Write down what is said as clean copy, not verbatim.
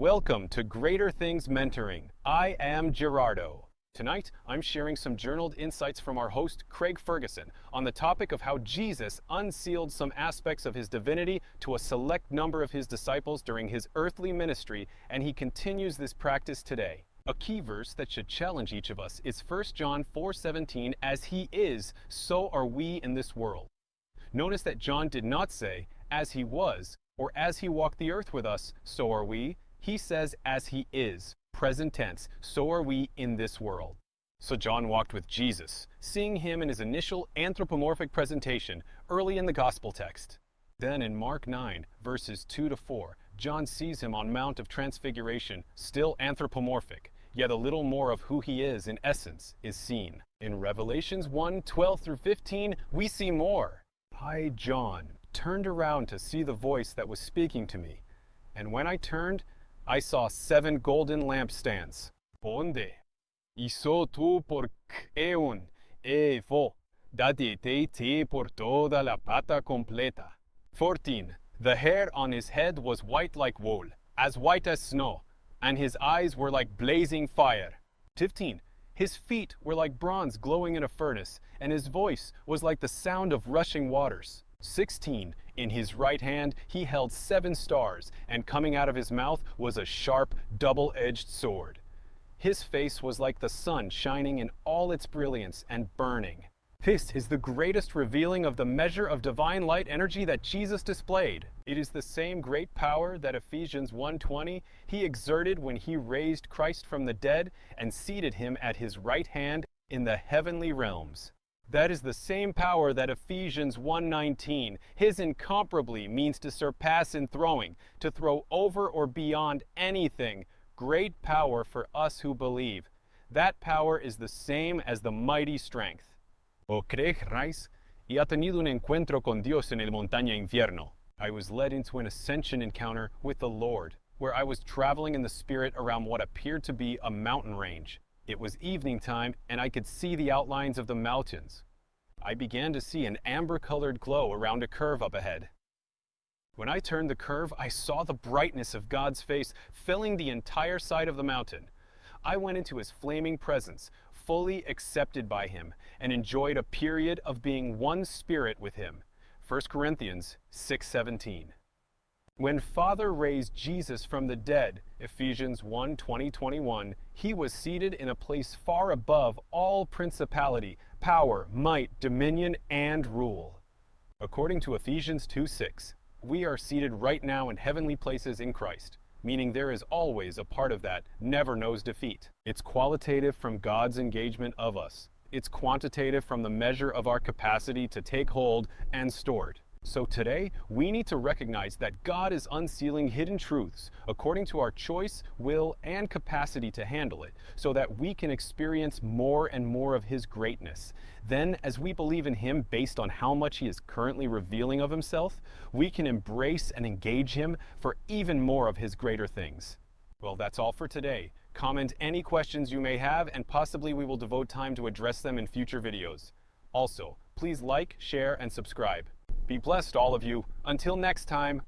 Welcome to Greater Things Mentoring. I am Gerardo. Tonight, I'm sharing some journaled insights from our host, Craig Ferguson, on the topic of how Jesus unsealed some aspects of his divinity to a select number of his disciples during his earthly ministry, and he continues this practice today. A key verse that should challenge each of us is 1 John 4:17, "As he is, so are we in this world." Notice that John did not say, "as he was," or "as he walked the earth with us, so are we." He says, "as he is," present tense, "so are we in this world." So John walked with Jesus, seeing him in his initial anthropomorphic presentation early in the gospel text. Then in Mark 9, verses 2-4, John sees him on Mount of Transfiguration, still anthropomorphic, yet a little more of who he is in essence is seen. In Revelations 1:12-15, we see more. I, John, turned around to see the voice that was speaking to me, and when I turned, I saw 7 golden lampstands. Onde? Iso tu por eun, vo, dati te por toda la pata completa. 14. The hair on his head was white like wool, as white as snow, and his eyes were like blazing fire. 15. His feet were like bronze glowing in a furnace, and his voice was like the sound of rushing waters. 16. In his right hand he held 7 stars, and coming out of his mouth was a sharp, double-edged sword. His face was like the sun shining in all its brilliance and burning. This is the greatest revealing of the measure of divine light energy that Jesus displayed. It is the same great power that Ephesians 1:20 he exerted when he raised Christ from the dead and seated him at his right hand in the heavenly realms. That is the same power that Ephesians 1:19, his incomparably, means to surpass in throwing, to throw over or beyond anything. Great power for us who believe. That power is the same as the mighty strength. O creéis, y ha tenido un encuentro con Dios en el montaña infierno. I was led into an ascension encounter with the Lord, where I was traveling in the spirit around what appeared to be a mountain range. It was evening time, and I could see the outlines of the mountains. I began to see an amber-colored glow around a curve up ahead. When I turned the curve, I saw the brightness of God's face filling the entire side of the mountain. I went into his flaming presence, fully accepted by him, and enjoyed a period of being one spirit with him. 1 Corinthians 6:17. When Father raised Jesus from the dead, Ephesians 1:20-21, he was seated in a place far above all principality, power, might, dominion, and rule. According to Ephesians 2:6, we are seated right now in heavenly places in Christ, meaning there is always a part of that never knows defeat. It's qualitative from God's engagement of us. It's quantitative from the measure of our capacity to take hold and store it. So today, we need to recognize that God is unsealing hidden truths according to our choice, will, and capacity to handle it, so that we can experience more and more of his greatness. Then, as we believe in him based on how much he is currently revealing of himself, we can embrace and engage him for even more of his greater things. Well, that's all for today. Comment any questions you may have, and possibly we will devote time to address them in future videos. Also, please like, share, and subscribe. Be blessed, all of you. Until next time, ...